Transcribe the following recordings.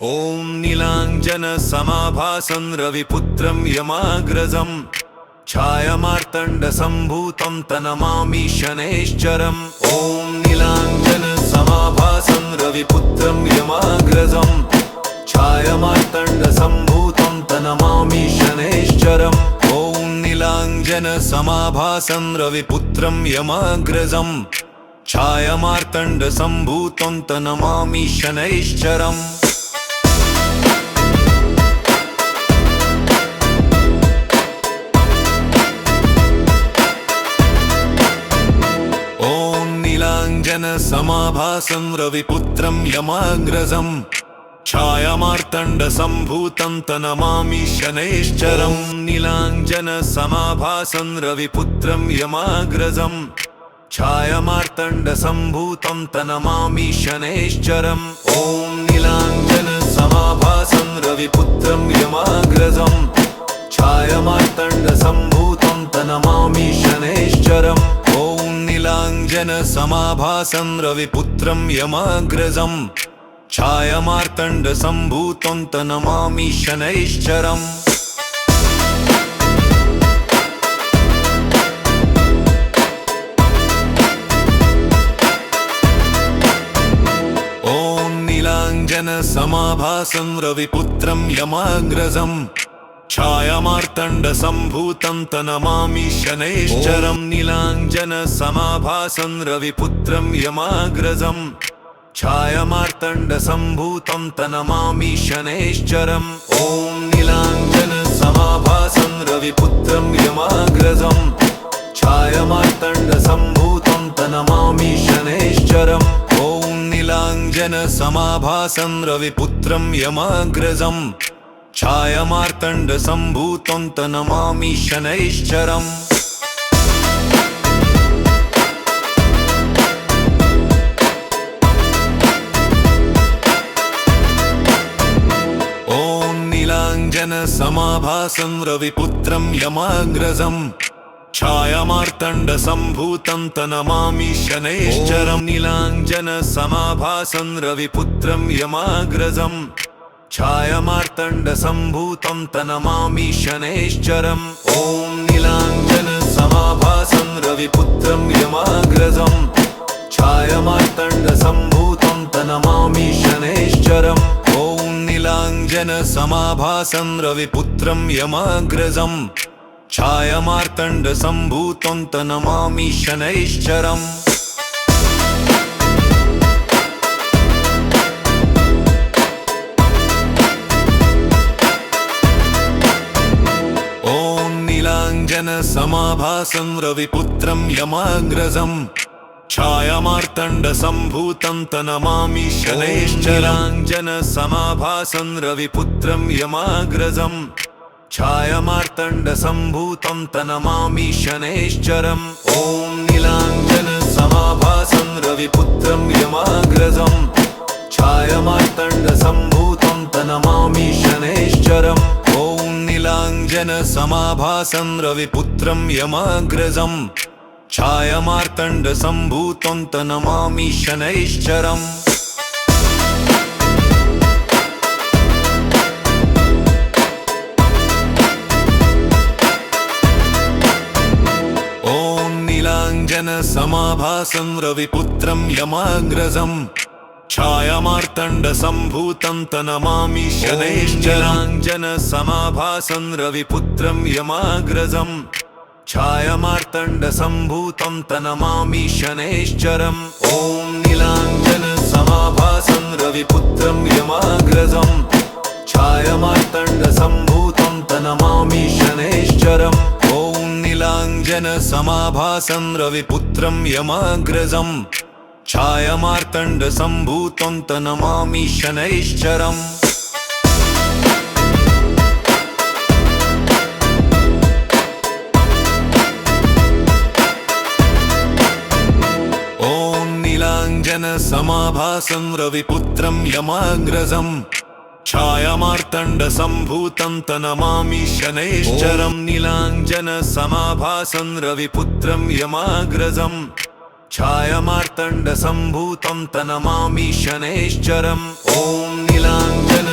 ॐ नीलाञ्जनसमाभासं रविपुत्रं यमाग्रजं छायामार्तण्डसम्भूतं तनमामि शनैश्चरम्। ॐ नीलाञ्जनसमाभासं रविपुत्रं यमाग्रजं छायामार्तण्डसम्भूतं तनमामि शनैश्चरम्। ॐ नीलाञ्जनसमाभासं रविपुत्रं यमाग्रजं छायामार्तण्डसम्भूतं तनमामि शनैश्चरम्। नीलाञ्जनसमाभासं रविपुत्रं यमाग्रजं छायामार्तण्डसम्भूतं तनमामि शनैश्चरम्। नीलाञ्जनसमाभासं रविपुत्रं यमाग्रजं छायामार्तण्डसम्भूतं तनमामि शनैश्चरम्। ॐ नीलाञ्जनसमाभासं रविपुत्रं यमाग्रजं छायामार्तण्डसम्भूतं तनमामि शनैश्चरम्। ॐ नीलाञ्जनसमाभासं रविपुत्रं यमाग्रजं छायामार्तण्डसम्भूतं तनमामि शनैश्चरम्। ॐ नीलाञ्जनसमाभासं रविपुत्रं यमाग्रजं छायामार्तण्डसम्भूतं तनमामि शनैश्चरम्। नीलाञ्जनसमाभासं रविपुत्रं यमाग्रजं छायामार्तण्डसम्भूतं तनमामि शनैश्चरम्। ॐ नीलाञ्जनसमाभासं रविपुत्रं यमाग्रजं छायामार्तण्डसम्भूतं तनमामि शनैश्चरम्। ॐ नीलाञ्जनसमाभासं रविपुत्रं यमाग्रजं छायामार्तण्डसम्भूतं तनमामि शनैश्चरम्। ॐ नीलाञ्जनसमाभासं रविपुत्रं यमाग्रजं छायामार्तण्डसम्भूतं तनमामि शनैश्चरम्। नीलाञ्जनसमाभासं रविपुत्रं यमाग्रजं छायामार्तण्डसम्भूतं तनमामि शनैश्चरम्। ॐ नीलाञ्जनसमाभासं रविपुत्रं यमाग्रजं छायामार्तण्डसम्भूतं तनमामि शनैश्चरम्। ॐ नीलाञ्जनसमाभासं रविपुत्रं यमाग्रजं छायामार्तण्डसम्भूतं तनमामि शनैश्चरम्। नीलाञ्जनसमाभासं रविपुत्रं यमाग्रजं छायामार्तण्डसम्भूतं तनमामि शनैश्चरम्। नीलाञ्जनसमाभासं रविपुत्रं यमाग्रजं छायामार्तण्डसम्भूतं तनमामि शनैश्चरम्। ॐ नीलाञ्जनसमाभासं रविपुत्रं यमाग्रजं छायामार्तण्डसम्भूतं तनमामि शनैश्चरम्। ॐ नीलाञ्जनसमाभासं रविपुत्रं यमाग्रजं छायामार्तण्डसम्भूतं तनमामि शनैश्चरम्। ॐ नीलाञ्जनसमाभासं रविपुत्रं यमाग्रजं छायामार्तण्डसम्भूतं तनमामि शनैश्चरम्। नीलाञ्जनसमाभासं रविपुत्रं यमाग्रजं छायामार्तण्डसम्भूतं तनमामि शनैश्चरम्। ॐ नीलाञ्जनसमाभासं रविपुत्रं यमाग्रजं छायामार्तण्डसम्भूतं तनमामि शनैश्चरम्। ॐ नीलाञ्जनसमाभासं रविपुत्रं यमाग्रजं छायामार्तण्डसम्भूतं तनमामि शनैश्चरम्। ॐ नीलाञ्जनसमाभासं रविपुत्रं यमाग्रजं छायामार्तण्डसम्भूतं तनमामि शनैश्चरम्। नीलाञ्जनसमाभासं रविपुत्रं यमाग्रजं छायामार्तण्डसम्भूतं तनमामि शनैश्चरम्। ॐ नीलाञ्जन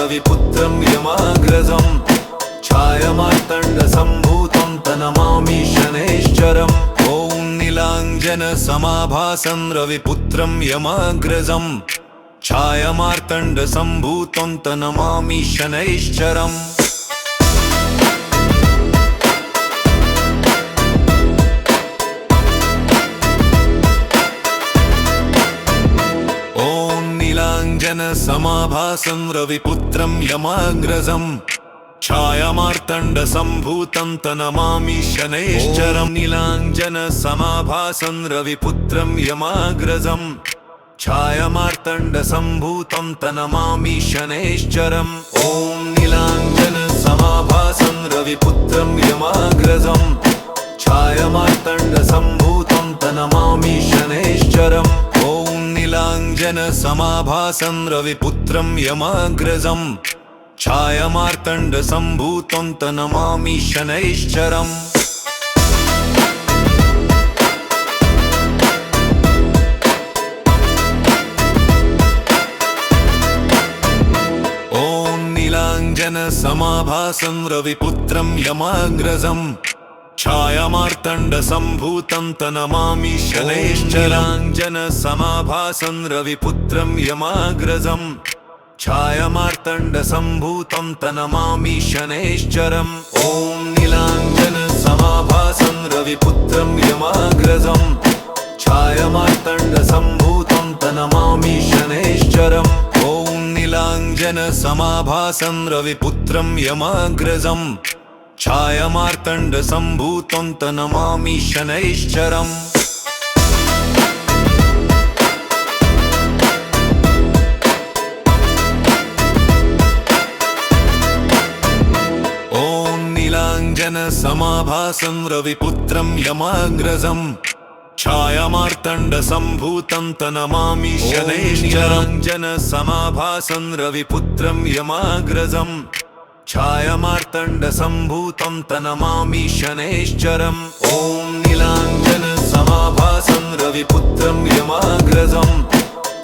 रविपुत्रं यमाग्रजम् छायामार्तण्डसम्भूतं तनमामि शनैश्चरम् ॐ नीलाञ्जनसमाभासं रविपुत्रं यमाग्रजम् छायामार्तण्डसम्भूतं तनमामि शनैश्चरम् नीलाञ्जनसमाभासं रविपुत्रं यमाग्रजम् छायामार्तण्डसम्भूतं तनमामि शनैश्चरम् नीलाञ्जनसमाभासं रविपुत्रं यमाग्रजम् छायामार्तण्डसम्भूतं तनमामि शनैश्चरम् ॐ नीलाञ्जनसमाभासं रविपुत्रं यमाग्रजम् छायामार्तण्डसम्भूतं तनमामि शनैश्चरम् ॐ नीलाञ्जनसमाभासं रविपुत्रं यमाग्रजम् छायामार्तण्डसम्भूतं तनमामि शनैश्चरम् ॐ नीलाञ्जनसमाभासं रविपुत्रं यमाग्रजम् छायामार्तण्डसम्भूतं तनमामि शनैश्चराञ्जनसमाभासं रविपुत्रं यमाग्रजम् छायामार्तण्डसम्भूतं तनमामि शनैश्चरम् ॐ नीलाञ्जनसमाभासं रविपुत्रं यमाग्रजम् छायामार्तण्डसम्भूतं तनमामि शनैश्चरम् ॐ नीलाञ्जनसमाभासं रविपुत्रं यमाग्रजम् छायामार्तण्डसम्भूतं तनमामि शनैश्चरम् ॐ नीलाञ्जनसमाभासं रविपुत्रं यमाग्रजम् छायामार्तण्डसम्भूतं तनमामि शनैश्चरम् नीलाञ्जनसमाभासं रविपुत्रं यमाग्रजम् छायामार्तण्डसम्भूतं तनमामि शनैश्चरम् ॐ नीलाञ्जनसमाभासं रविपुत्रं यमाग्रजम्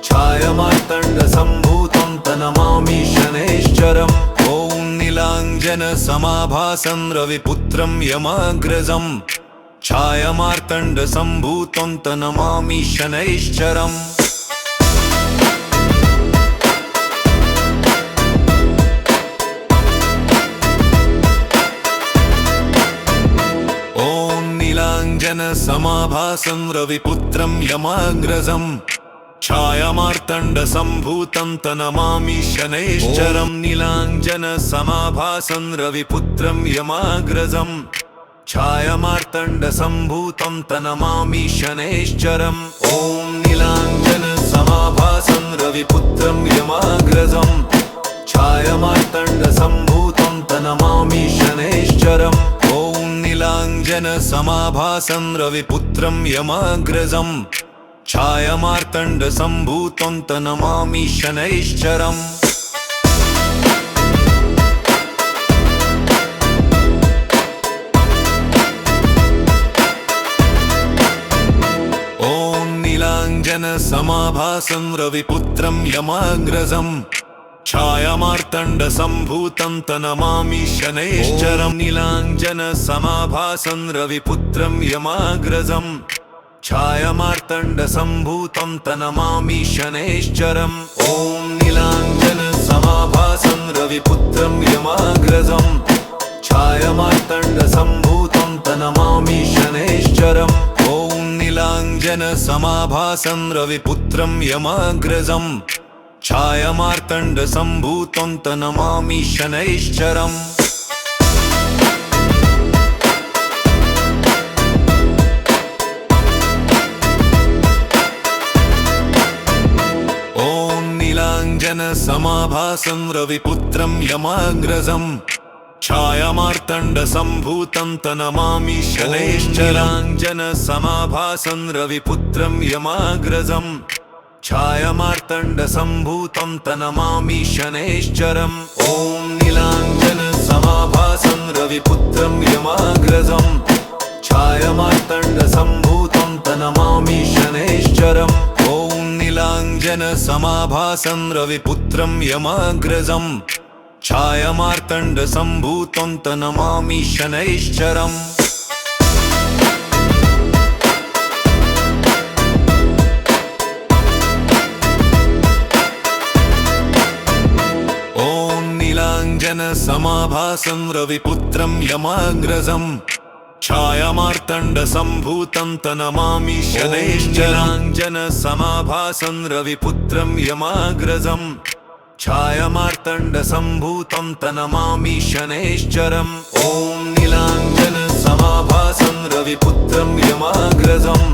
छायामार्तण्डसम्भूतं तनमामि शनैश्चरम् ॐ नीलाञ्जनसमाभासं रविपुत्रं यमाग्रजम् छायामार्तण्डसम्भूतं तनमामि शनैश्चरम् नीलाञ्जनसमाभासं रविपुत्रं यमाग्रजम् छायामार्तण्डसम्भूतं तनमामि शनैश्चरम् नीलाञ्जनसमाभासं रविपुत्रं यमाग्रजम् छायामार्तण्डसम्भूतं तनमामि शनैश्चरम् ॐ नीलाञ्जनसमाभासं रविपुत्रं यमाग्रजम् छायामार्तण्डसम्भूतं तनमामि शनैश्चरम् ॐ नीलाञ्जनसमाभासं रविपुत्रं यमाग्रजम् छायामार्तण्डसम्भूतं तनमामि शनैश्चरम् ॐ नीलाञ्जनसमाभासं रविपुत्रं यमाग्रजम् छायामार्तण्डसम्भूतं तनमामि शनैश्चरम् नीलाञ्जनसमाभासं रविपुत्रं यमाग्रजम् छायामार्तण्डसम्भूतं तनमामि शनैश्चरम् ॐ नीलाञ्जनसमाभासं रविपुत्रं यमाग्रजम् छायामार्तण्डसम्भूतं तनमामि शनैश्चरम् ॐ नीलाञ्जनसमाभासं रविपुत्रं यमाग्रजम् छायामार्तण्डसम्भूतं तनमामि शनैश्चरम् ॐ नीलाञ्जनसमाभासं रविपुत्रं यमाग्रजम् छायामार्तण्डसम्भूतं तनमामि शनैश्चराञ्जनसमाभासं रविपुत्रं यमाग्रजम् छायामार्तण्डसम्भूतं तनमामि शनैश्चरम् ॐ नीलाञ्जनसमाभासं रविपुत्रं यमाग्रजम् छायामार्तण्डसम्भूतं तनमामि शनैश्चरम् ॐ नीलाञ्जनसमाभासं रविपुत्रं यमाग्रजम् छायामार्तण्डसम्भूतं तनमामि शनैश्चरम्। नीलाञ्जनसमाभासं रविपुत्रं यमाग्रजम् छायामार्तण्डसम्भूतं तनमामि शनैश्चरम्। नीलाञ्जनसमाभासं रविपुत्रं यमाग्रजम् छायामार्तण्डसम्भूतं तनमामि शनैश्चरम्। ॐ नीलाञ्जनसमाभासं रविपुत्रं यमाग्रजम्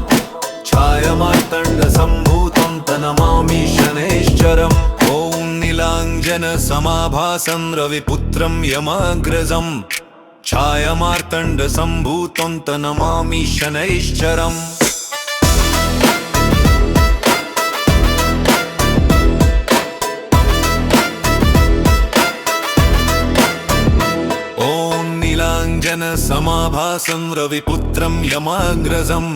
छायामार्तण्डसम्भूतं तनमामि शनैश्चरम्। ॐ नीलाञ्जनसमाभासं रविपुत्रं यमाग्रजम् छायामार्तण्डसम्भूतं तनमामि शनैश्चरम्। ॐ नीलाञ्जनसमाभासं रविपुत्रं यमाग्रजम्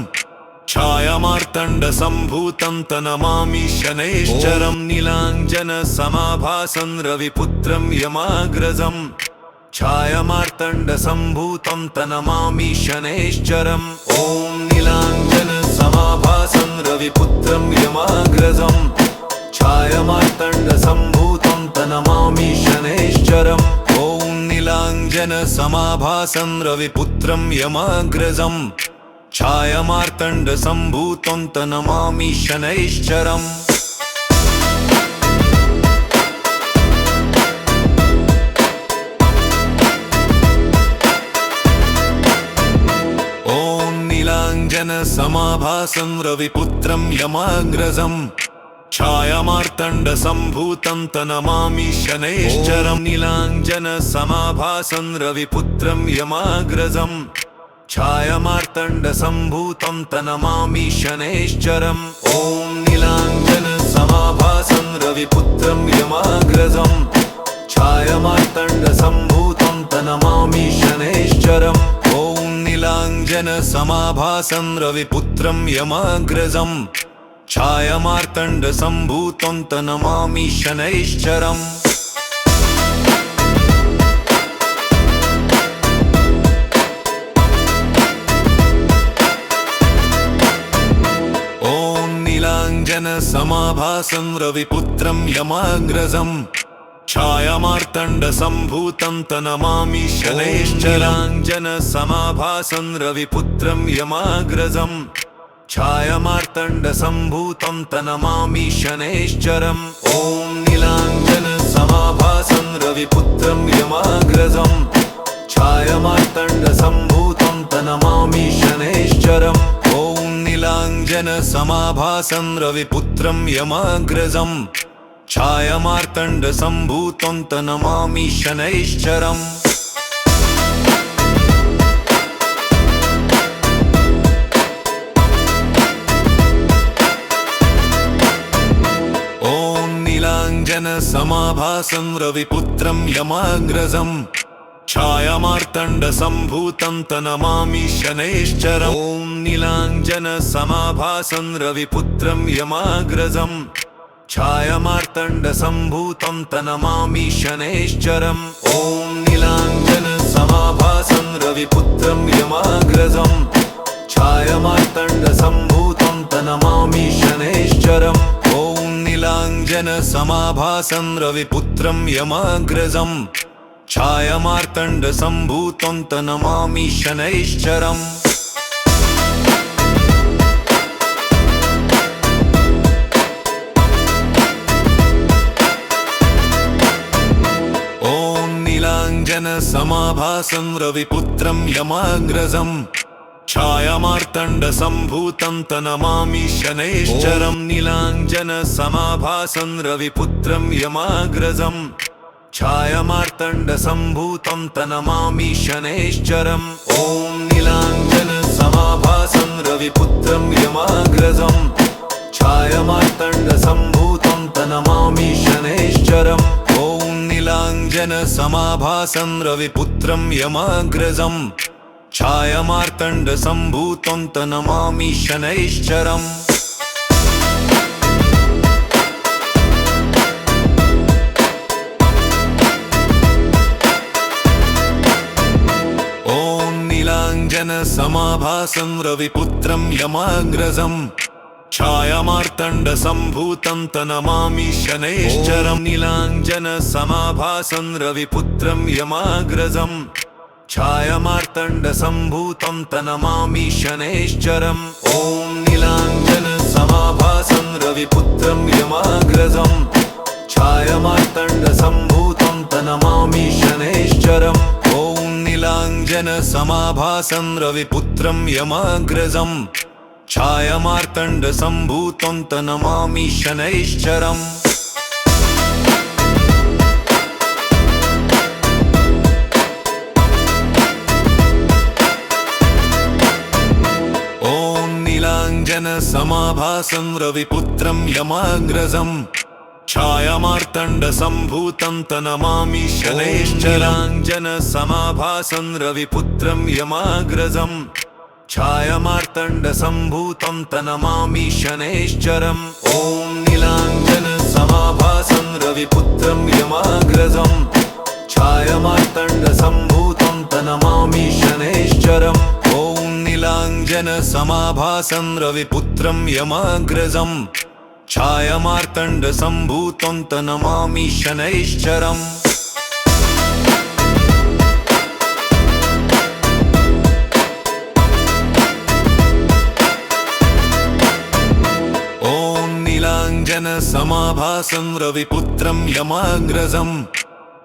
छायामार्तण्डसम्भूतं तनमामि शनैश्चरम्। नीलाञ्जनसमाभासं रविपुत्रं यमाग्रजम् छायामार्तण्डसम्भूतं तनमामि शनैश्चरम्। ॐ नीलाञ्जनसमाभासं रविपुत्रं यमाग्रजम् छायामार्तण्डसम्भूतं तनमामि शनैश्चरम्। ॐ नीलाञ्जनसमाभासं रविपुत्रं यमाग्रजम् छायामार्तण्डसम्भूतं तनमामि शनैश्चरम्। ॐ नीलाञ्जनसमाभासं रविपुत्रं यमाग्रजम् छायामार्तण्डसम्भूतं तनमामि शनैश्चरम्। नीलाञ्जनसमाभासं रविपुत्रं यमाग्रजम् छायामार्तण्डसम्भूतं तनमामि शनैश्चरम्। ॐ नीलाञ्जनसमाभासं रविपुत्रं यमाग्रजम् छायामार्तण्डसम्भूतं तनमामि शनैश्चरम्। ॐ नीलाञ्जनसमाभासं रविपुत्रं यमाग्रजम् छायामार्तण्डसम्भूतं तनमामि शनैश्चरम्। नीलाञ्जनसमाभासं रविपुत्रं यमाग्रजम् छायामार्तण्डसम्भूतं तनमामि शनैश्चरम्। नीलाञ्जनसमाभासं रविपुत्रं यमाग्रजम् छायामार्तण्डसम्भूतं तनमामि शनैश्चरम्। ॐ नीलाञ्जनसमाभासं रविपुत्रं यमाग्रजम् छायामार्तण्डसम्भूतं तनमामि शनैश्चरम्। ॐ नीलाञ्जनसमाभासं रविपुत्रं यमाग्रजम् छायामार्तण्डसम्भूतं तनमामि शनैश्चरम्। ॐ नीलाञ्जनसमाभासं रविपुत्रं यमाग्रजम् छायामार्तण्डसम्भूतं तनमामि शनैश्चरम्। ॐ नीलाञ्जनसमाभासं रविपुत्रं यमाग्रजम् छायामार्तण्डसम्भूतं तनमामि शनैश्चरम्। ॐ नीलाञ्जनसमाभासं रविपुत्रं यमाग्रजम् छायामार्तण्डसम्भूतं तनमामि शनैश्चरम्। ॐ नीलाञ्जनसमाभासं रविपुत्रं यमाग्रजम् छायामार्तण्डसम्भूतं तनमामि शनैश्चरम्। ॐ नीलाञ्जनसमाभासं रविपुत्रं यमाग्रजम् छायामार्तण्डसम्भूतं तनमामि शनैश्चरम्। नीलाञ्जनसमाभासं रविपुत्रं यमाग्रजम् छायामार्तण्डसम्भूतं तनमामि शनैश्चरम्। ॐ नीलाञ्जनसमाभासं रविपुत्रं यमाग्रजम् छायामार्तण्डसम्भूतं तनमामि शनैश्चरम्। ॐ नीलाञ्जनसमाभासं रविपुत्रं यमाग्रजम् छायामार्तण्डसम्भूतं तनमामि शनैश्चरम्। ॐ समाभासं रविपुत्रं यमाग्रजं छायामार्तण्डसम्भूतं तनमामि शनैश्चरं नीलाञ्जनसमाभासं रविपुत्रं यमाग्रजं छायामार्तण्डसम्भूतं तनमामि शनैश्चरम् ॐ नीलाञ्जनसमाभासं रविपुत्रं यमाग्रजं छायामार्तण्डसम्भूतं तनमामि शनैश्चरम् ॐ नीलाञ्जनसमाभासं रविपुत्रं यमाग्रजं छायामार्तण्डसम्भूतं तनमामि शनैश्चरम् ॐ नीलाञ्जनसमाभासं रविपुत्रं यमाग्रजं छायामार्तण्डसम्भूतं तनमामि शनैश्चराञ्जनसमाभासं रविपुत्रं यमाग्रजं छायामार्तण्डसम्भूतं तनमामि शनैश्चरम् ॐ नीलाञ्जनसमाभासं रविपुत्रं यमाग्रजं छायामार्तण्डसम्भूतं तनमामि शनैश्चरम् ॐ नीलाञ्जनसमाभासं रविपुत्रं यमाग्रजं छायामार्तण्डसम्भूतं तनमामि शनैश्चरम् ॐ नीलाञ्जनसमाभासं रविपुत्रं यमाग्रजं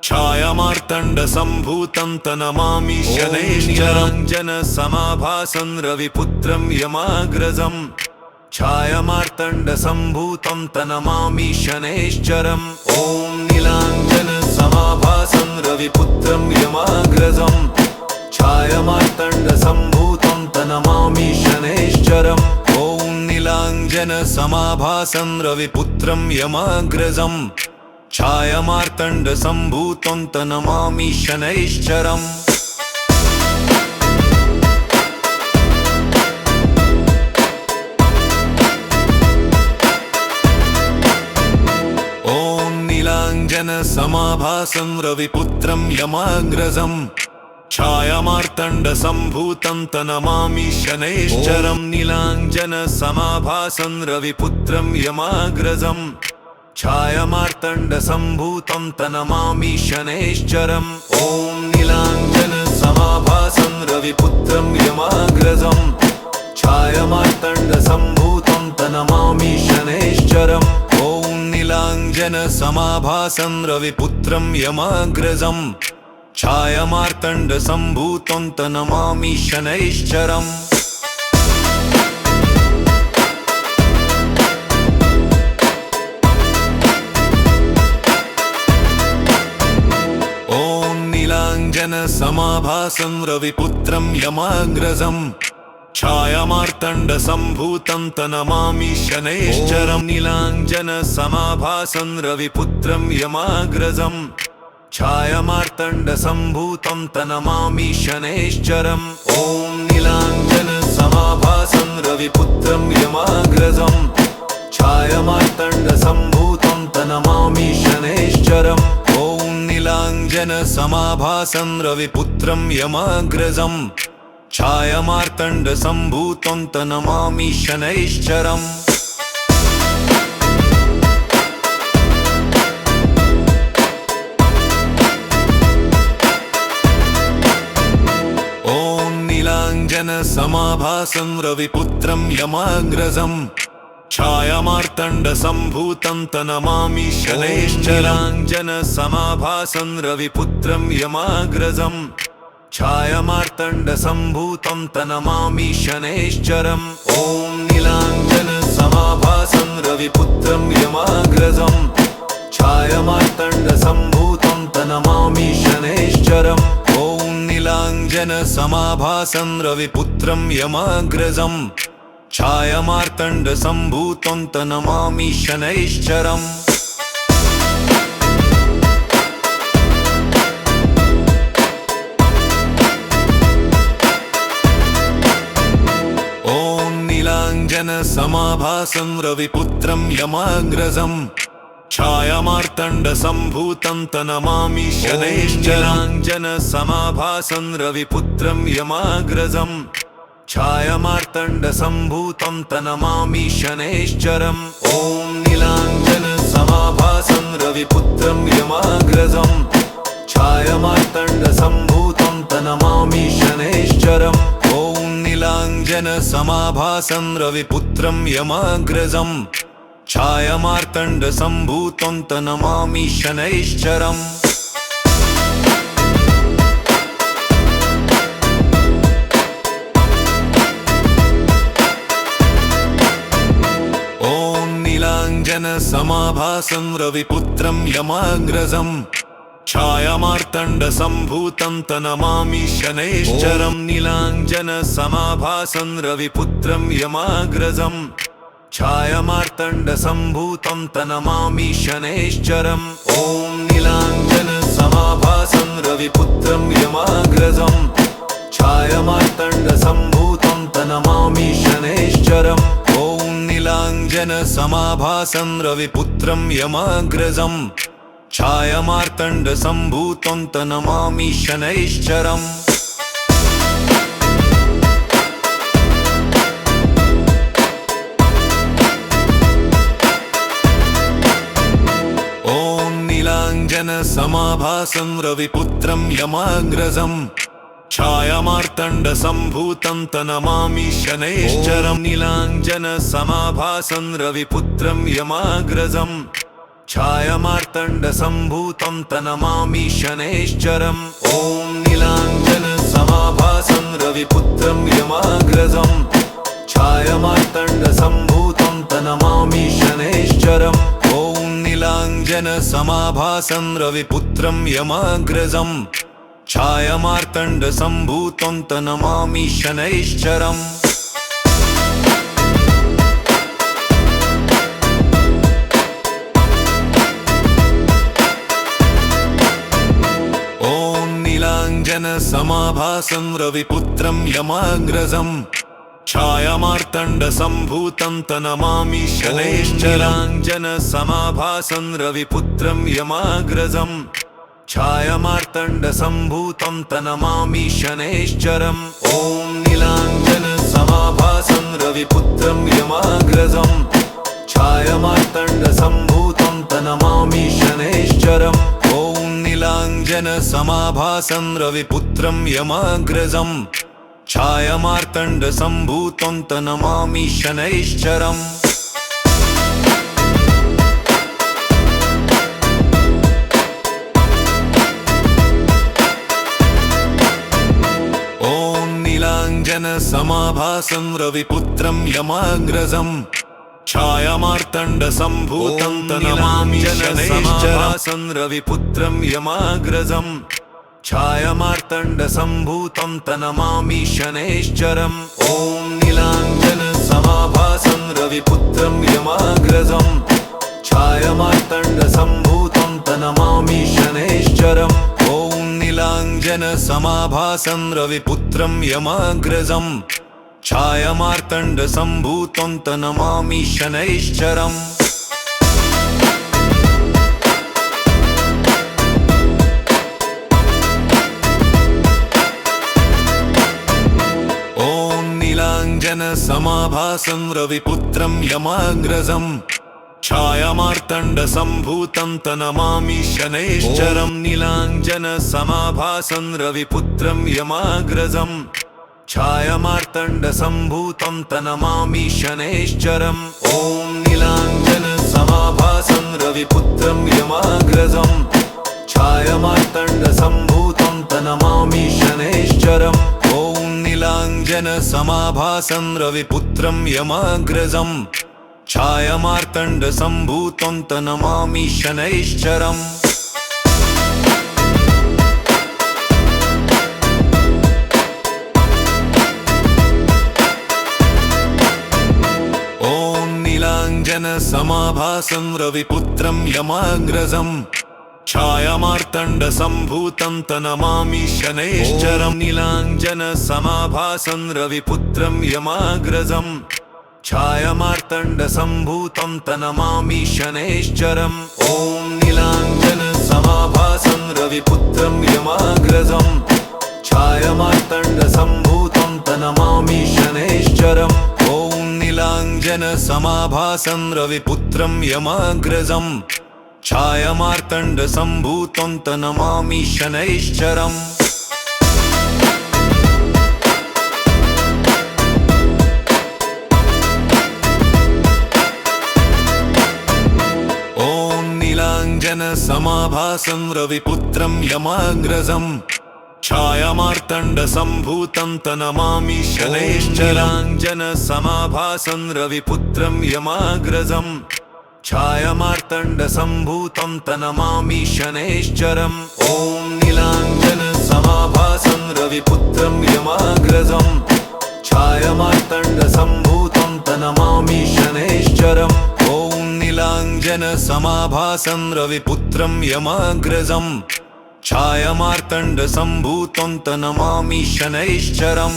छायामार्तण्डसम्भूतं तनमामि शनैश्चराञ्जनसमाभासं रविपुत्रं यमाग्रजं छायामार्तण्डसम्भूतं तनमामि शनैश्चरम् ॐ नीलाञ्जनसमाभासं रविपुत्रं यमाग्रजं छायामार्तण्डसम्भूतं तनमामि शनैश्चरम् ॐ नीलाञ्जनसमाभासं रविपुत्रं यमाग्रजं छायामार्तण्डसम्भूतं तनमामि शनैश्चरम् ॐ नीलाञ्जनसमाभासं रविपुत्रं यमाग्रजं छायामार्तण्डसम्भूतं तनमामि शनैश्चरं नीलाञ्जनसमाभासं रविपुत्रं यमाग्रजं छायामार्तण्डसम्भूतं तनमामि शनैश्चरम् ॐ नीलाञ्जनसमाभासं रविपुत्रं यमाग्रजं छायामार्तण्डसम्भूतं तनमामि शनैश्चरम् ॐ नीलाञ्जनसमाभासं रविपुत्रं यमाग्रजं छायामार्तण्डसम्भूतं तनमामि शनैश्चरम् ॐ नीलाञ्जनसमाभासं रविपुत्रं यमाग्रजं छायामार्तण्डसम्भूतं तनमामि शनैश्चरं नीलाञ्जनसमाभासं रविपुत्रं यमाग्रजं छायामार्तण्डसम्भूतं तनमामि शनैश्चरम् ॐ नीलाञ्जनसमाभासं रविपुत्रं यमाग्रजं छायामार्तण्डसम्भूतं तनमामि शनैश्चरम् ॐ नीलाञ्जनसमाभासं रविपुत्रं यमाग्रजं छायामार्तण्डसम्भूतं तनमामि शनैश्चरम् ॐ नीलाञ्जनसमाभासं रविपुत्रं यमाग्रजं छायामार्तण्डसम्भूतं तनमामि शनैश्चराञ्जनसमाभासं रविपुत्रं यमाग्रजं छायामार्तण्डसम्भूतं तनमामि शनैश्चरम् ॐ नीलाञ्जनसमाभासं रविपुत्रं यमाग्रजं छायामार्तण्डसम्भूतं तनमामि शनैश्चरम् ॐ नीलाञ्जनसमाभासं रविपुत्रं यमाग्रजं छायामार्तण्डसम्भूतं तनमामि शनैश्चरम् ॐ नीलाञ्जनसमाभासं रविपुत्रं यमाग्रजं छायामार्तण्डसम्भूतं तनमामि शनैश्चराञ्जनसमाभासं रविपुत्रं यमाग्रजं छायामार्तण्डसम्भूतं तनमामि शनैश्चरम् ॐ नीलाञ्जनसमाभासं रविपुत्रं यमाग्रजम् छायामार्तण्डसम्भूतं तनमामि शनैश्चरम् ॐ नीलाञ्जनसमाभासं रविपुत्रं यमाग्रजम् छायामार्तण्डसम्भूतं तनमामि शनैश्चरम् नीलाञ्जनसमाभासं रविपुत्रं यमाग्रजम् छायामार्तण्डसम्भूतं तनमामि शनैश्चरम् नीलाञ्जनसमाभासं रविपुत्रं यमाग्रजम् छायामार्तण्डसम्भूतं तनमामि शनैश्चरम् ॐ नीलाञ्जनसमाभासं रविपुत्रं यमाग्रजम् छायामार्तण्डसम्भूतं तनमामि शनैश्चरम् ॐ नीलाञ्जनसमाभासं रविपुत्रं यमाग्रजम् छायामार्तण्डसम्भूतं तनमामि शनैश्चरम् ॐ नीलाञ्जनसमाभासं रविपुत्रं यमाग्रजम् छायामार्तण्डसम्भूतं तनमामि शनैश्चरम् नीलाञ्जनसमाभासं रविपुत्रं यमाग्रजम् छायामार्तण्डसम्भूतं तनमामि शनैश्चरम् ॐ नीलाञ्जनसमाभासं रविपुत्रं यमाग्रजम् छायामार्तण्डसम्भूतं तनमामि शनैश्चरम् ॐ नीलाञ्जनसमाभासं रविपुत्रं यमाग्रजम् छायामार्तण्डसम्भूतं तनमामि शनैश्चरम् ॐ नीलाञ्जनसमाभासं रविपुत्रं यमाग्रजम् छायामार्तण्डसम्भूतं तनमामि शनैश्चराञ्जनसमाभासं रविपुत्रं यमाग्रजम् छायामार्तण्डसम्भूतं तनमामि शनैश्चरम् ॐ नीलाञ्जनसमाभासं रविपुत्रं यमाग्रजम् छायामार्तण्डसम्भूतं तनमामि शनैश्चरम् ॐ नीलाञ्जनसमाभासं रविपुत्रं यमाग्रजम् छायामार्तण्डसम्भूतं तनमामि शनैश्चरम् नीलाञ्जनसमाभासं रविपुत्रं यमाग्रजम् छायामार्तण्डसम्भूतं तनमामि शनैश्चरम् रविपुत्रं यमाग्रजम् छायामार्तण्डसम्भूतं तनमामि शनैश्चरम् ॐ नीलाञ्जनसमाभासं रविपुत्रं यमाग्रजम् छायामार्तण्डसम्भूतं तनमामि शनैश्चरम् ॐ नीलाञ्जनसमाभासं रविपुत्रं यमाग्रजम् छायामार्तण्डसम्भूतं तनमामि शनैश्चरम् ॐ नीलाञ्जनसमाभासं रविपुत्रं यमाग्रजम् छायामार्तण्डसम्भूतं तनमामि शनैश्चरम् नीलाञ्जनसमाभासं रविपुत्रं यमाग्रजम् छायामार्तण्डसम्भूतं तनमामि शनैश्चरम् ॐ नीलाञ्जनसमाभासं रविपुत्रं यमाग्रजम् छायामार्तण्डसम्भूतं तनमामि शनैश्चरम् ॐ नीलाञ्जनसमाभासं रविपुत्रं यमाग्रजम् छायामार्तण्डसम्भूतं तनमामि शनैश्चरम् ॐ नीलाञ्जनसमाभासं रविपुत्रं यमाग्रजम् छायामार्तण्डसम्भूतं तनमामि शनैश्चरम् नीलाञ्जनसमाभासं रविपुत्रं यमाग्रजम् छायामार्तण्डसम्भूतं तनमामि शनैश्चरम् ॐ नीलाञ्जनसमाभासं रविपुत्रं यमाग्रजम् छायामार्तण्डसम्भूतं तनमामि शनैश्चरम् ॐ नीलाञ्जनसमाभासं रविपुत्रं यमाग्रजं छायामार्तण्डसम्भूतं तनमामि शनैश्चरम् नीलाञ्जनसमाभासं रविपुत्रं यमाग्रजं छायामार्तण्डसम्भूतं तनमामि शनैश्चराञ्जनसमाभासं रविपुत्रं यमाग्रजं छायामार्तण्डसम्भूतं तनमामि शनैश्चरम् ॐ नीलाञ्जनसमाभासं रविपुत्रं यमाग्रजं छायामार्तण्डसम्भूतं तनमामि शनैश्चरम् ॐ नीलाञ्जनसमाभासं रविपुत्रं यमाग्रजं छायामार्तण्डसम्भूतं तनमामि शनैश्चरम्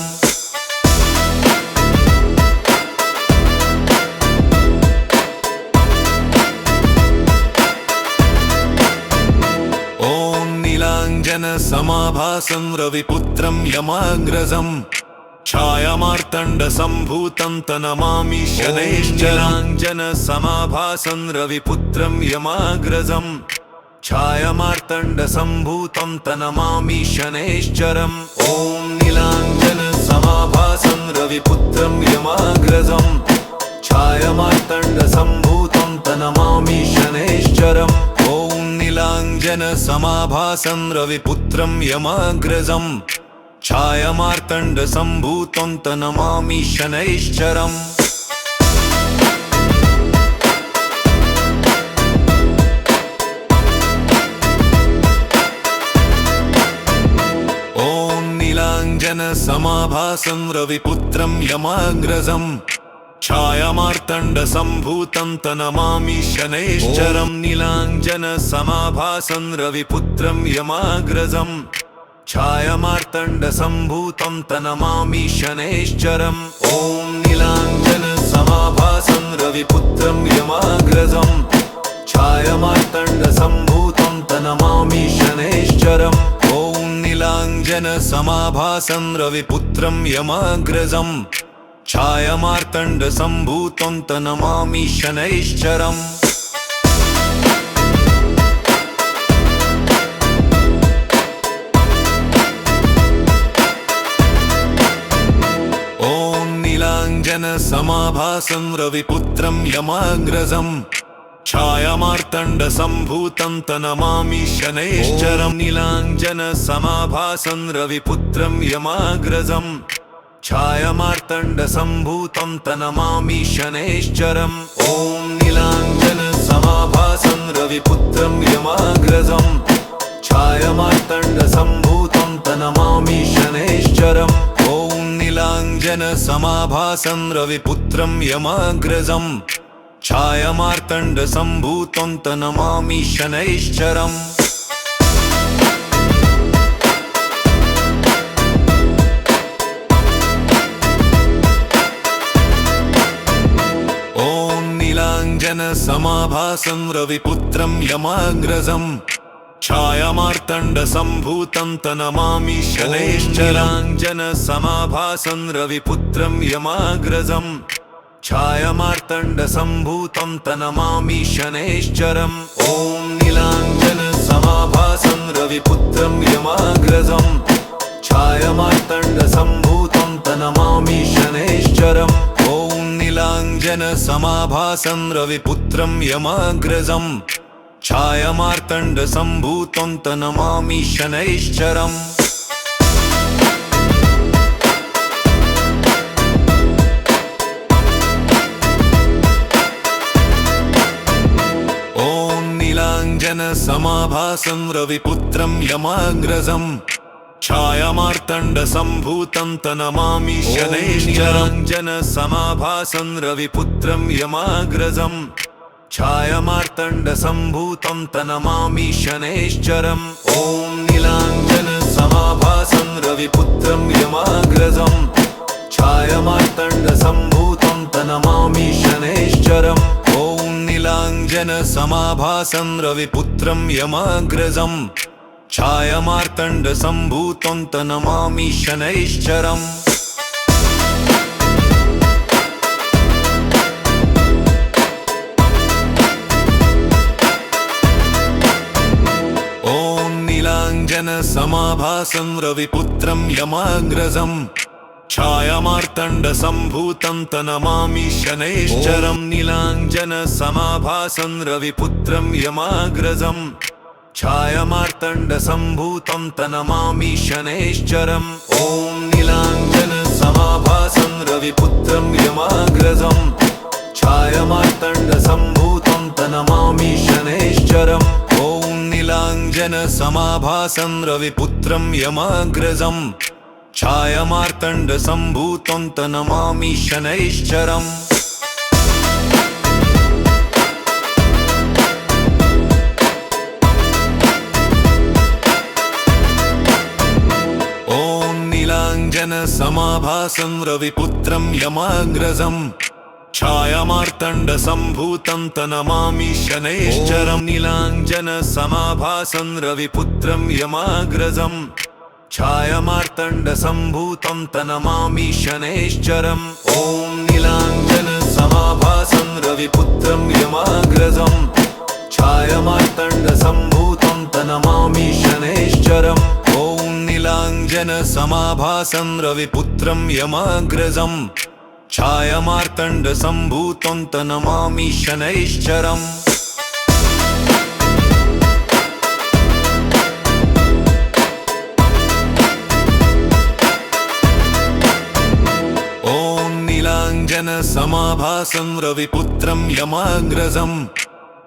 ॐ नीलाञ्जनसमाभासं रविपुत्रं यमाग्रजं छायामार्तण्डसम्भूतं तनमामि शनैश्चराञ्जनसमाभासं रविपुत्रं यमाग्रजं छायामार्तण्डसम्भूतं तनमामि शनैश्चरम् ॐ नीलाञ्जनसमाभासं रविपुत्रं यमाग्रजं छायामार्तण्डसम्भूतं तनमामि शनैश्चरम् ॐ नीलाञ्जनसमाभासं रविपुत्रं यमाग्रजं छायामार्तण्डसम्भूतं तनमामि शनैश्चरम् ॐ नीलाञ्जनसमाभासं रविपुत्रं यमाग्रजं छायामार्तण्डसम्भूतं तनमामि शनैश्चरं नीलाञ्जनसमाभासं रविपुत्रं यमाग्रजं छायामार्तण्डसम्भूतं तनमामि शनैश्चरम् ॐ नीलाञ्जनसमाभासं रविपुत्रं यमाग्रजं छायामार्तण्डसम्भूतं तनमामि शनैश्चरम् ॐ नीलाञ्जनसमाभासं रविपुत्रं यमाग्रजं छायामार्तण्डसम्भूतं तनमामि शनैश्चरम् नीलाञ्जनसमाभासं रविपुत्रं यमाग्रजं छायामार्तण्डसम्भूतं तनमामि शनैश्चरम् नीलाञ्जनसमाभासं रविपुत्रं यमाग्रजं छायामार्तण्डसम्भूतं तनमामि शनैश्चरम् ॐ नीलाञ्जनसमाभासं रविपुत्रं यमाग्रजं छायामार्तण्डसम्भूतं तनमामि शनैश्चरम् ॐ नीलाञ्जनसमाभासं रविपुत्रं यमाग्रजं छायामार्तण्डसम्भूतं तनमामि शनैश्चरम् ॐ नीलाञ्जनसमाभासं रविपुत्रं यमाग्रजं छायामार्तण्डसम्भूतं तनमामि शनैश्चराञ्जनसमाभासं रविपुत्रं यमाग्रजं छायामार्तण्डसम्भूतं तनमामि शनैश्चरम् ॐ नीलाञ्जनसमाभासं रविपुत्रं यमाग्रजं छायामार्तण्डसम्भूतं तनमामि शनैश्चरम् ॐ नीलाञ्जनसमाभासं रविपुत्रं यमाग्रजं छायामार्तण्डसम्भूतं तनमामि शनैश्चरम् ॐ नीलाञ्जनसमाभासं रविपुत्रं यमाग्रजं छायामार्तण्डसम्भूतं तनमामि शनैश्चराञ्जनसमाभासं रविपुत्रं यमाग्रजं छायामार्तण्डसम्भूतं तनमामि शनैश्चरम् ॐ नीलाञ्जनसमाभासं रविपुत्रं यमाग्रजं छायामार्तण्डसम्भूतं तनमामि शनैश्चरम् ॐ नीलाञ्जनसमाभासं रविपुत्रं यमाग्रजं छायामार्तण्डसम्भूतं तनमामि शनैश्चरम् नीलाञ्जनसमाभासं रविपुत्रं यमाग्रजम् छायामार्तण्डसम्भूतं तनमामि शनैश्चरम् नीलाञ्जनसमाभासं रविपुत्रं यमाग्रजम् छायामार्तण्डसम्भूतं तनमामि शनैश्चरम् ॐ नीलाञ्जनसमाभासं रविपुत्रं यमाग्रजम् छायामार्तण्डसम्भूतं तनमामि शनैश्चरम् ॐ नीलाञ्जनसमाभासं रविपुत्रं यमाग्रजम् छायामार्तण्डसम्भूतं तनमामि शनैश्चरम् ॐ नीलाञ्जनसमाभासं रविपुत्रं यमाग्रजम् छायामार्तण्डसम्भूतं तनमामि शनैश्चरम् नीलाञ्जनसमाभासं रविपुत्रं यमाग्रजम् छायामार्तण्डसम्भूतं तनमामि शनैश्चरम् ॐ नीलाञ्जनसमाभासं रविपुत्रं यमाग्रजम् छायामार्तण्डसम्भूतं तनमामि शनैश्चरम् ॐ नीलाञ्जनसमाभासं रविपुत्रं यमाग्रजम् छायामार्तण्डसम्भूतं तनमामि शनैश्चरम् नीलाञ्जनसमाभासं रविपुत्रं यमाग्रजम्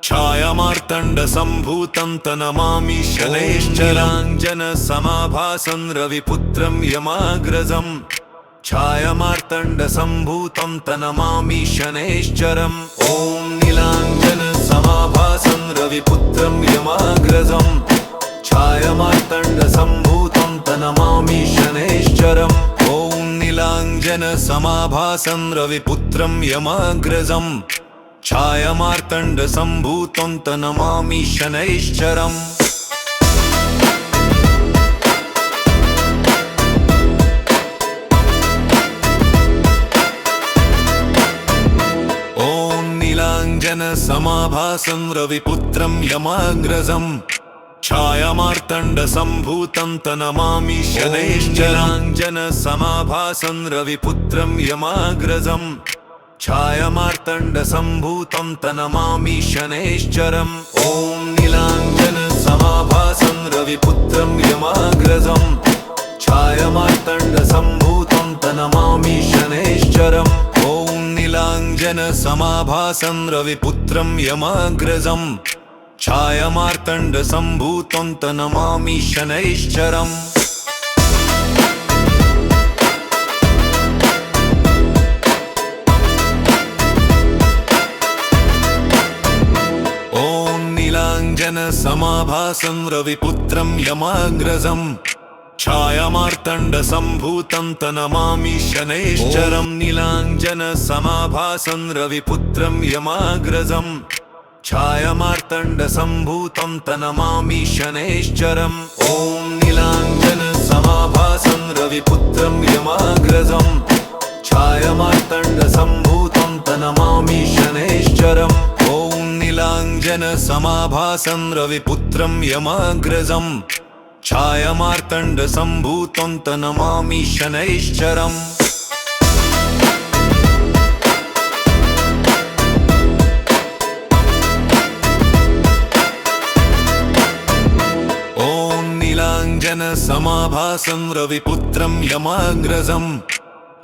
छायामार्तण्डसम्भूतं तनमामि शनैश्चराञ्जनसमाभासं रविपुत्रं यमाग्रजम् छायामार्तण्डसम्भूतं तनमामि शनैश्चरम् ॐ नीलाञ्जनसमाभासं रविपुत्रं यमाग्रजम् छायामार्तण्डसम्भूतं तनमामि शनैश्चरम् ॐ नीलाञ्जनसमाभासं रविपुत्रं यमाग्रजम् छायामार्तण्डसम्भूतं तनमामि शनैश्चरम् ॐ नीलाञ्जनसमाभासं रविपुत्रं यमाग्रजम् छायामार्तण्डसम्भूतं तनमामि शनैश्चराञ्जनसमाभासं रविपुत्रं यमाग्रजम् छायामार्तण्डसम्भूतं तनमामि शनैश्चरम् ॐ नीलाञ्जनसमाभासं रविपुत्रं यमाग्रजम् छायामार्तण्डसम्भूतं तनमामि शनैश्चरम् ॐ नीलाञ्जनसमाभासं रविपुत्रं यमाग्रजम् छायामार्तण्डसम्भूतं तनमामि शनैश्चरम् ॐ नीलाञ्जनसमाभासं रविपुत्रं यमाग्रजम् छायामार्तण्डसम्भूतं तनमामि शनैश्चरम् नीलाञ्जनसमाभासं रविपुत्रं यमाग्रजम् छायामार्तण्डसम्भूतं तनमामि शनैश्चरम् ॐ नीलाञ्जनसमाभासं रविपुत्रं यमाग्रजम् छायामार्तण्डसम्भूतं तनमामि शनैश्चरम् ॐ नीलाञ्जनसमाभासं रविपुत्रं यमाग्रजम् छायामार्तण्डसम्भूतं तनमामि शनैश्चरम् नीलाञ्जनसमाभासं रविपुत्रं यमाग्रजम्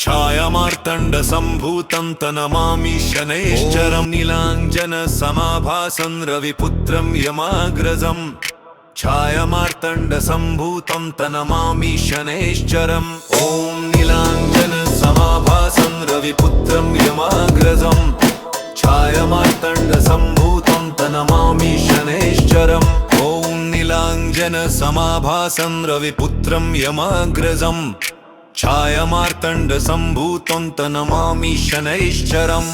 छायामार्तण्डसम्भूतं तनमामि शनैश्चरम् नीलाञ्जनसमाभासं रविपुत्रं यमाग्रजम् छायामार्तण्डसम्भूतं तनमामि शनैश्चरम् ॐ नीलाञ्जनसमाभासं रविपुत्रं यमाग्रजम् छायामार्तण्डसम्भूतं तनमामि शनैश्चरम् ॐ नीलाञ्जनसमाभासं रविपुत्रं यमाग्रजम् छायामार्तण्डसम्भूतं तनमामि शनैश्चरम्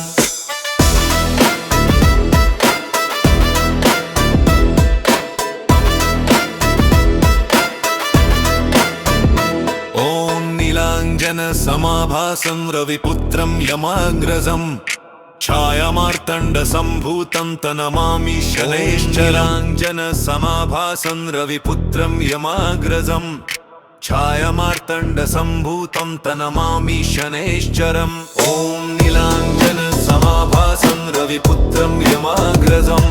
ॐ नीलाञ्जनसमाभासं रविपुत्रं यमाग्रजम् छायामार्तण्डसम्भूतं तनमामि शनैश्चराञ्जनसमाभासं रविपुत्रं यमाग्रजम् छायामार्तण्डसम्भूतं तनमामि शनैश्चरम् ॐ नीलाञ्जनसमाभासं रविपुत्रं यमाग्रजम्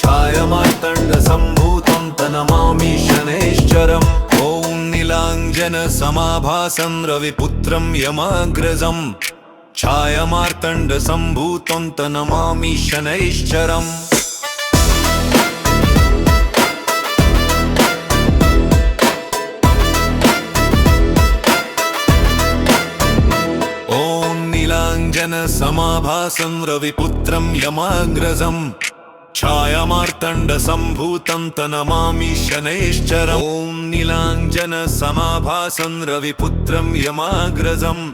छायामार्तण्डसम्भूतं तनमामि शनैश्चरम् ॐ नीलाञ्जनसमाभासं रविपुत्रं यमाग्रजम् छायामार्तण्डसम्भूतं तनमामि शनैश्चरम् ॐ नीलाञ्जनसमाभासं रविपुत्रं यमाग्रजम् छायामार्तण्डसम्भूतं तनमामि शनैश्चरम् ॐ नीलाञ्जनसमाभासं रविपुत्रं यमाग्रजम्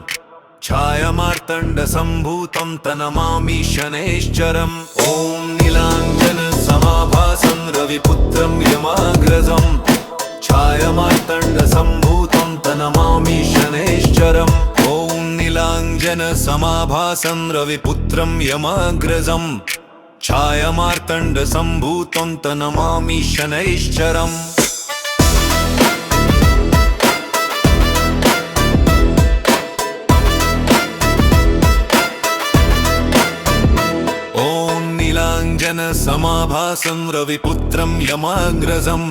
छायामार्तण्डसम्भूतं तनमामि शनैश्चरम् ॐ नीलाञ्जनसमाभासं रविपुत्रं यमाग्रजम् छायामार्तण्डसम्भूतं तनमामि शनैश्चरम् ॐ नीलाञ्जनसमाभासं रविपुत्रं यमाग्रजम् छायामार्तण्डसम्भूतं तनमामि शनैश्चरम् नीलाञ्जनसमाभासं रविपुत्रं यमाग्रजम्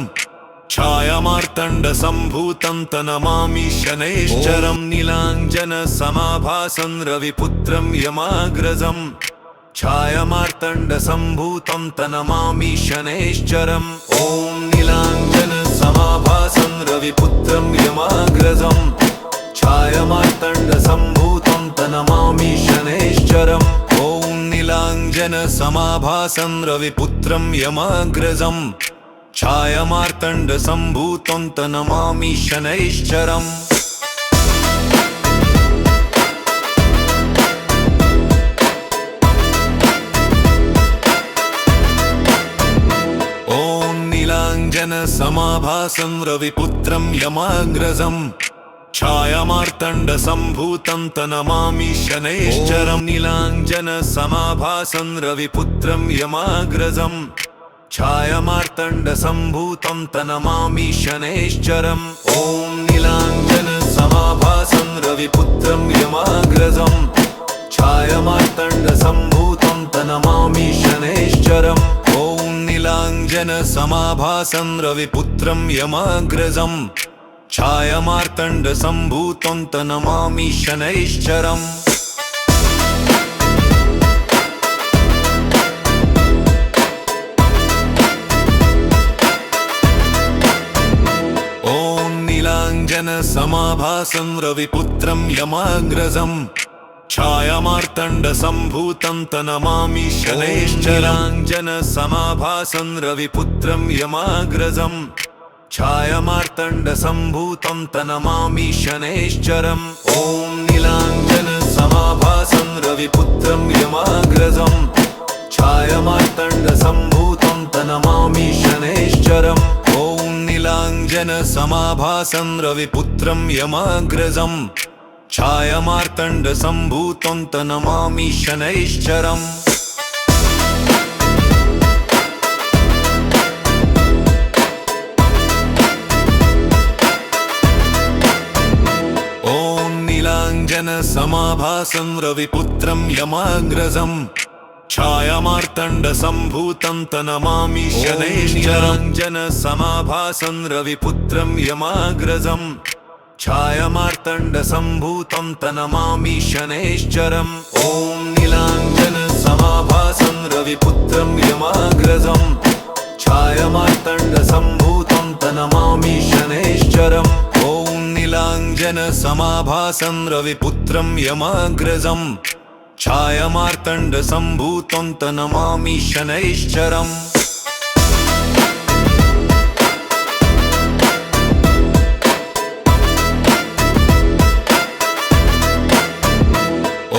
छायामार्तण्डसम्भूतं तनमामि शनैश्चरम् नीलाञ्जनसमाभासं रविपुत्रं यमाग्रजम् छायामार्तण्डसम्भूतं तनमामि शनैश्चरम् ॐ नीलाञ्जनसमाभासं रविपुत्रं यमाग्रजम् छायामार्तण्डसम्भूतं तनमामि शनैश्चरम् ॐ नीलाञ्जनसमाभासं रविपुत्रं यमाग्रजम् छायामार्तण्डसम्भूतं तनमामि शनैश्चरम् ॐ नीलाञ्जनसमाभासं रविपुत्रं यमाग्रजम् छायामार्तण्डसम्भूतं तनमामि शनैश्चरम् नीलाञ्जनसमाभासं रविपुत्रं यमाग्रजम् छायामार्तण्डसम्भूतं तनमामि शनैश्चरम् ॐ नीलाञ्जनसमाभासं रविपुत्रं यमाग्रजम् छायामार्तण्डसम्भूतं तनमामि शनैश्चरम् ॐ नीलाञ्जनसमाभासं रविपुत्रं यमाग्रजम् छायामार्तण्डसम्भूतं तनमामि शनैश्चरम् ॐ नीलाञ्जनसमाभासं रविपुत्रं यमाग्रजम् छायामार्तण्डसम्भूतं तनमामि शनैश्चराञ्जनसमाभासं रविपुत्रं यमाग्रजम् छायामार्तण्डसम्भूतं तनमामि शनैश्चरम् ॐ नीलाञ्जनसमाभासं रविपुत्रं यमाग्रजम् छायामार्तण्डसम्भूतं तनमामि शनैश्चरम् ॐ नीलाञ्जनसमाभासं रविपुत्रं यमाग्रजम् छायामार्तण्डसम्भूतं तनमामि शनैश्चरम् ॐ नीलाञ्जनसमाभासं रविपुत्रं यमाग्रजम् छायामार्तण्डसम्भूतं तनमामि शनैश्चराञ्जनसमाभासं रविपुत्रं यमाग्रजम् छायामार्तण्डसम्भूतं तनमामि शनैश्चरम् ॐ नीलाञ्जनसमाभासं रविपुत्रं यमाग्रजम् छायामार्तण्डसम्भूतं तनमामि शनैश्चरम् ॐ नीलाञ्जनसमाभासं रविपुत्रं यमाग्रजम् छायामार्तण्डसम्भूतं तनमामि शनैश्चरम्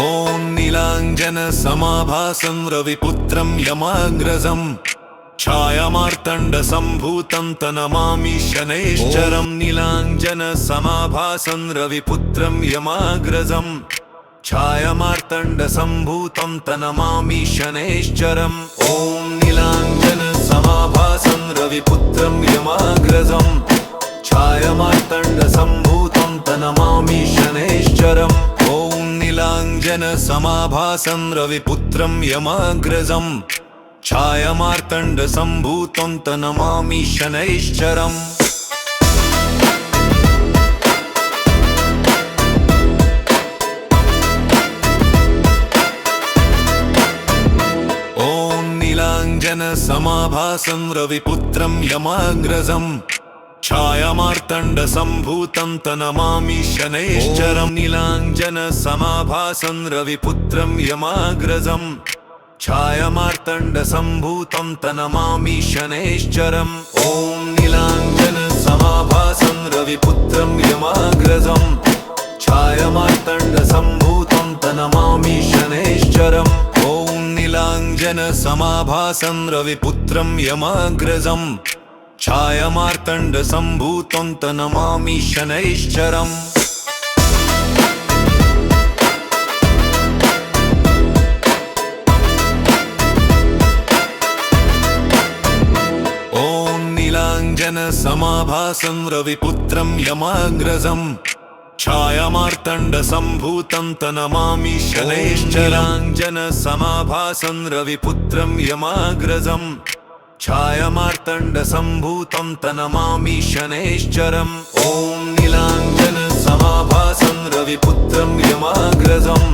ॐ नीलाञ्जनसमाभासं रविपुत्रं यमाग्रजम् छायामार्तण्डसम्भूतं तनमामि शनैश्चरम् नीलाञ्जनसमाभासं रविपुत्रं यमाग्रजम् छायामार्तण्डसम्भूतं तनमामि शनैश्चरम् ॐ नीलाञ्जनसमाभासं रविपुत्रं यमाग्रजम् छायामार्तण्डसम्भूतं तनमामि शनैश्चरम् ॐ नीलाञ्जनसमाभासं रविपुत्रं यमाग्रजम् छायामार्तण्डसम्भूतं तनमामि शनैश्चरम् नीलाञ्जनसमाभासं रविपुत्रं यमाग्रजम् छायामार्तण्डसम्भूतं तनमामि शनैश्चरम् नीलाञ्जनसमाभासं रविपुत्रं यमाग्रजम् छायामार्तण्डसम्भूतं तनमामि शनैश्चरम् ॐ नीलाञ्जनसमाभासं रविपुत्रं यमाग्रजम् छायामार्तण्डसम्भूतं तनमामि शनैश्चरम् ॐ नीलाञ्जनसमाभासं रविपुत्रं यमाग्रजम् छायामार्तण्डसम्भूतं तनमामि शनैश्चरम् ॐ नीलाञ्जनसमाभासं रविपुत्रं यमाग्रजम् छायामार्तण्डसम्भूतं तनमामि शनैश्चराञ्जनसमाभासं रविपुत्रं यमाग्रजम् छायामार्तण्डसम्भूतं तनमामि शनैश्चरम् ॐ नीलाञ्जनसमाभासं रविपुत्रं यमाग्रजम्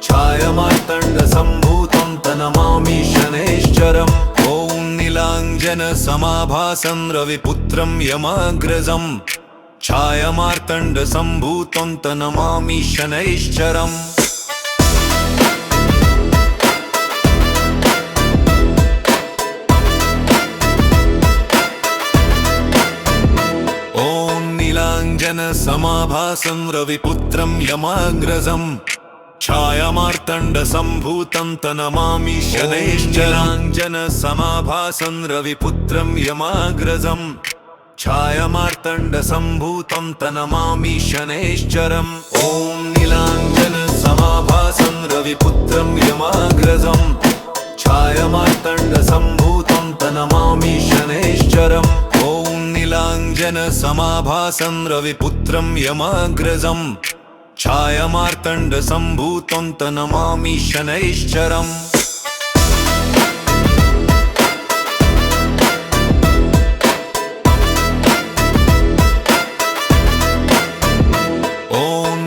छायामार्तण्डसम्भूतं तनमामि शनैश्चरम् ॐ नीलाञ्जनसमाभासं रविपुत्रं यमाग्रजम् छायामार्तण्डसम्भूतं तनमामि शनैश्चरम् ॐ नीलाञ्जनसमाभासं रविपुत्रं यमाग्रजम् छायामार्तण्डसम्भूतं तनमामि शनैश्चराञ्जनसमाभासं रविपुत्रं यमाग्रजम् छायामार्तण्डसम्भूतं तनमामि शनैश्चरम् ॐ नीलाञ्जनसमाभासं रविपुत्रं यमाग्रजम् छायामार्तण्डसम्भूतं तनमामि शनैश्चरम् ॐ नीलाञ्जनसमाभासं रविपुत्रं यमाग्रजम् छायामार्तण्डसम्भूतं तनमामि शनैश्चरम्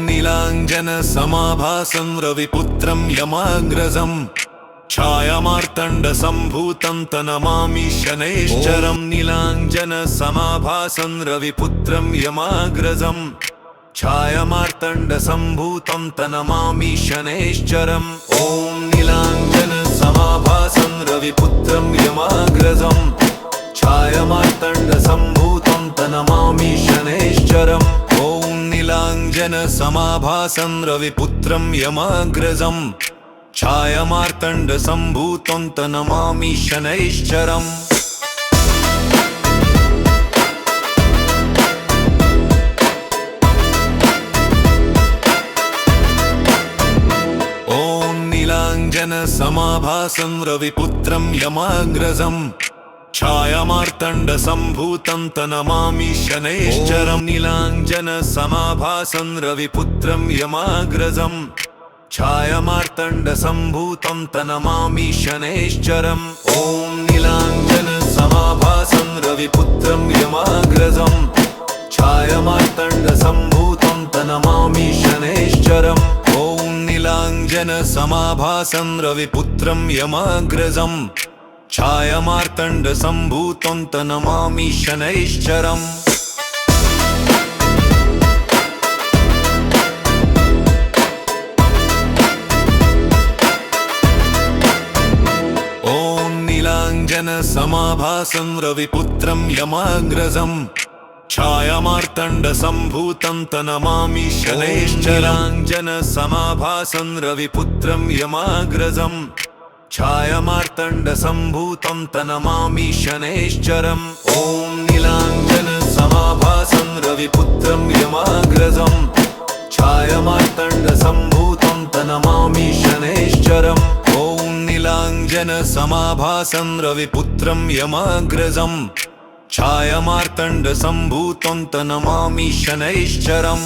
नीलाञ्जनसमाभासं रविपुत्रं यमाग्रजम् छायामार्तण्डसम्भूतं तनमामि शनैश्चरम् नीलाञ्जनसमाभासं रविपुत्रं यमाग्रजम् छायामार्तण्डसम्भूतं तनमामि शनैश्चरम् ॐ नीलाञ्जनसमाभासं रविपुत्रं यमाग्रजम् छायामार्तण्डसम्भूतं तनमामि शनैश्चरम् ॐ नीलाञ्जनसमाभासं रविपुत्रं यमाग्रजम् छायामार्तण्डसम्भूतं तनमामि शनैश्चरम् ॐ नीलाञ्जनसमाभासं रविपुत्रं यमाग्रजम् छायामार्तण्डसम्भूतं तनमामि शनैश्चरम् नीलाञ्जनसमाभासं रविपुत्रं यमाग्रजम् छायामार्तण्डसम्भूतं तनमामि शनैश्चरम् ॐ नीलाञ्जनसमाभासं रविपुत्रं यमाग्रजम् छायामार्तण्डसम्भूतं तनमामि शनैश्चरम् ॐ नीलाञ्जनसमाभासं रविपुत्रं यमाग्रजम् छायामार्तण्डसम्भूतं तनमामि शनैश्चरम् ॐ नीलाञ्जनसमाभासं रविपुत्रं यमाग्रजम् छायामार्तण्डसम्भूतं तनमामि शनैश्चराञ्जनसमाभासं रविपुत्रं यमाग्रजम् छायामार्तण्डसम्भूतं तनमामि शनैश्चरम् ॐ नीलाञ्जनसमाभासं रविपुत्रं यमाग्रजम् छायामार्तण्डसम्भूतं Namami शनैश्चरम् ॐ नीलाञ्जनसमाभासं रविपुत्रं यमाग्रजम् छायामार्तण्डसम्भूतं तनमामि शनैश्चरम्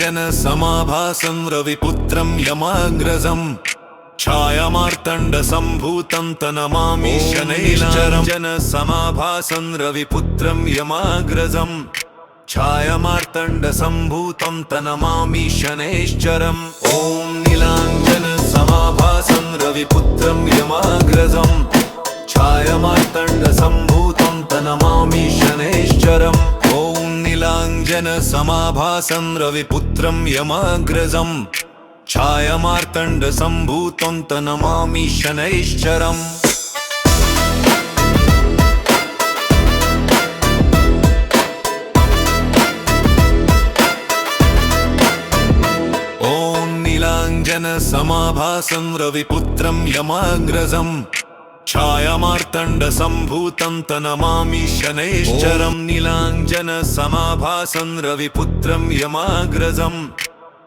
नीलाञ्जनसमाभासं रविपुत्रं यमाग्रजम् छायामार्तण्डसम्भूतं तनमामि शनैश्चरम् नीलाञ्जनसमाभासं रविपुत्रं यमाग्रजम् छायामार्तण्डसम्भूतं तनमामि शनैश्चरम् ॐ नीलाञ्जनसमाभासं रविपुत्रं यमाग्रजम् छायामार्तण्डसम्भूतं तनमामि शनैश्चरम् ॐ नीलाञ्जनसमाभासं रविपुत्रं यमाग्रजम् छायामार्तण्डसम्भूतं तनमामि शनैश्चरम् नीलाञ्जनसमाभासं रविपुत्रं यमाग्रजम् छायामार्तण्डसम्भूतं तनमामि शनैश्चरम् नीलाञ्जनसमाभासं रविपुत्रं यमाग्रजम्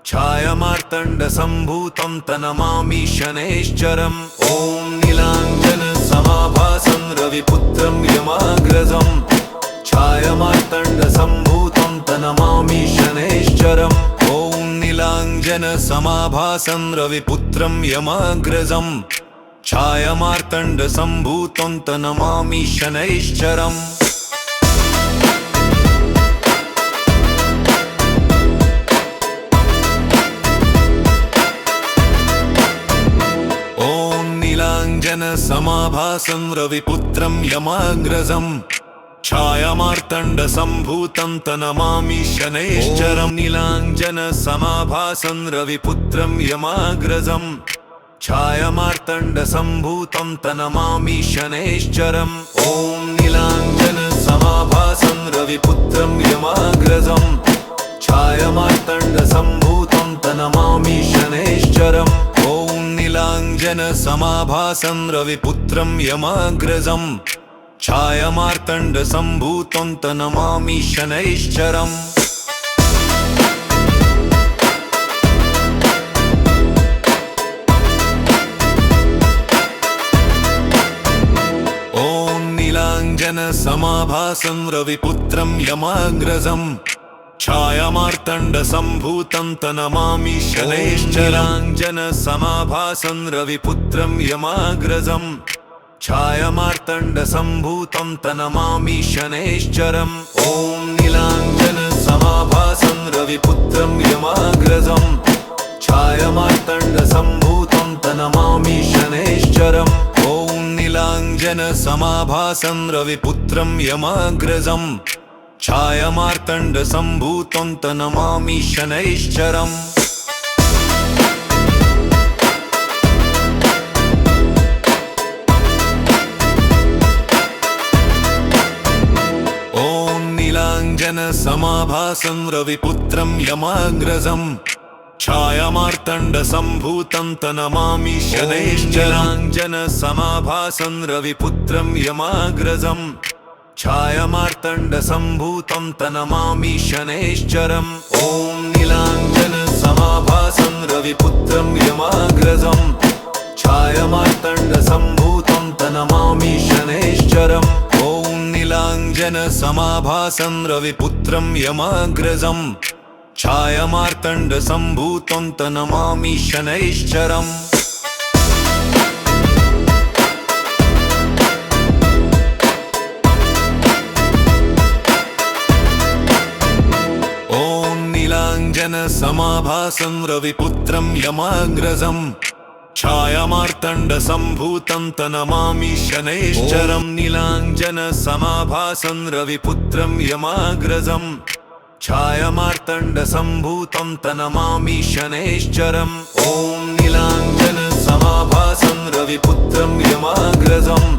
छायामार्तण्डसम्भूतं तनमामि शनैश्चरम् ॐ नीलाञ्जनसमाभासं रविपुत्रं यमाग्रजम् छायामार्तण्डसम्भूतं तनमामि शनैश्चरम् ॐ नीलाञ्जनसमाभासं रविपुत्रं यमाग्रजम् छायामार्तण्डसम्भूतं तनमामि शनैश्चरम् ॐ नीलाञ्जनसमाभासं रविपुत्रं यमाग्रजम् छायामार्तण्डसम्भूतं तनमामि शनैश्चरम् नीलाञ्जनसमाभासं रविपुत्रं यमाग्रजम् छायामार्तण्डसम्भूतं तनमामि शनैश्चरम् ॐ नीलाञ्जनसमाभासं रविपुत्रं यमाग्रजम् छायामार्तण्डसम्भूतं तनमामि शनैश्चरम् ॐ नीलाञ्जनसमाभासं रविपुत्रं यमाग्रजम् छायामार्तण्डसम्भूतं तनमामि शनैश्चरम् नीलाञ्जनसमाभासं रविपुत्रं यमाग्रजम् छायामार्तण्डसम्भूतं तनमामि शनैश्चराञ्जनसमाभासं रविपुत्रं यमाग्रजम् छायामार्तण्डसम्भूतं तनमामि शनैश्चरम् ॐ नीलाञ्जनसमाभासं रविपुत्रं यमाग्रजम् छायामार्तण्डसम्भूतं तनमामि शनैश्चरम् ॐ नीलाञ्जनसमाभासं रविपुत्रं यमाग्रजम् छायामार्तण्डसम्भूतं तनमामि शनैश्चरम् नीलाञ्जनसमाभासं रविपुत्रं यमाग्रजम् छायामार्तण्डसम्भूतं तनमामि शनैश्चराञ्जनसमाभासं रविपुत्रं यमाग्रजम् छायामार्तण्डसम्भूतं तनमामि शनैश्चरम् ॐ नीलाञ्जनसमाभासं रविपुत्रं यमाग्रजम् छायामार्तण्डसम्भूतं तनमामि शनैश्चरम् ॐ नीलाञ्जनसमाभासं रविपुत्रं यमाग्रजम् छायामार्तण्डसम्भूतं तनमामि शनैश्चरम् ॐ नीलाञ्जनसमाभासं रविपुत्रं यमाग्रजम् छायामार्तण्डसम्भूतं तनमामि शनैश्चरम् नीलाञ्जनसमाभासं रविपुत्रं यमाग्रजम् छायामार्तण्डसम्भूतं तनमामि शनैश्चरम् ॐ नीलाञ्जनसमाभासं रविपुत्रं यमाग्रजम्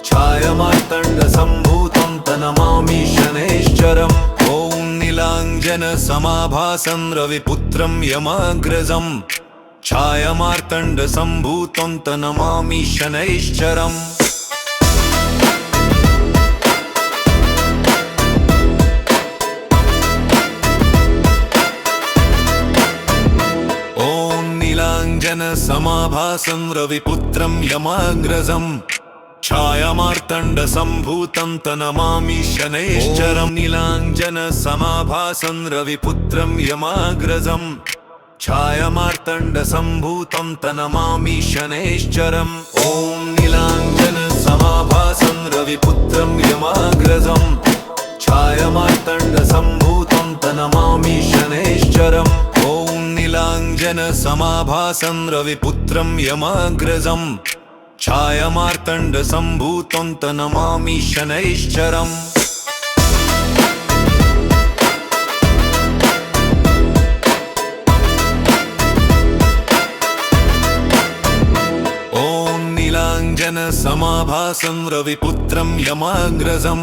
छायामार्तण्डसम्भूतं तनमामि शनैश्चरम् ॐ नीलाञ्जनसमाभासं रविपुत्रं यमाग्रजम् छायामार्तण्डसम्भूतं तनमामि शनैश्चरम् नीलाञ्जनसमाभासं रविपुत्रं यमाग्रजं छायामार्तण्डसम्भूतं तनमामि शनैश्चरम् नीलाञ्जनसमाभासं रविपुत्रं यमाग्रजं छायामार्तण्डसम्भूतं तनमामि शनैश्चरम् ॐ नीलाञ्जनसमाभासं रविपुत्रं यमाग्रजं छायामार्तण्डसम्भूतं तनमामि शनैश्चरम् ॐ नीलाञ्जनसमाभासं रविपुत्रं यमाग्रजं छायामार्तण्डसम्भूतं तनमामि शनैश्चरम् ॐ नीलाञ्जनसमाभासं रविपुत्रं यमाग्रजं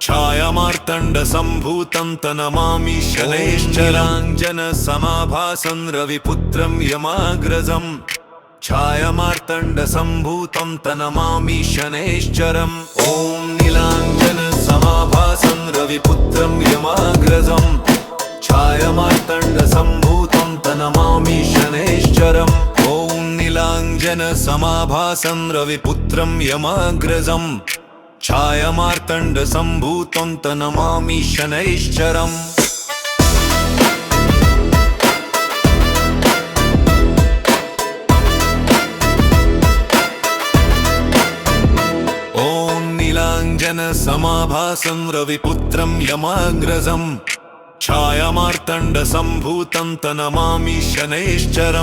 छायामार्तण्डसम्भूतं तनमामि शनैश्चराञ्जनसमाभासं रविपुत्रं यमाग्रजं छायामार्तण्डसम्भूतं तनमामि शनैश्चरम् ॐ नीलाञ्जनसमाभासं रविपुत्रं यमाग्रजं छायामार्तण्डसम्भूतं तनमामि शनैश्चरम् ॐ नीलाञ्जनसमाभासं रविपुत्रं यमाग्रजं छायामार्तण्डसम्भूतं तनमामि शनैश्चरम् ॐ नीलाञ्जनसमाभासं रविपुत्रं यमाग्रजं छायामार्तण्डसम्भूतं तनमामि शनैश्चरम्।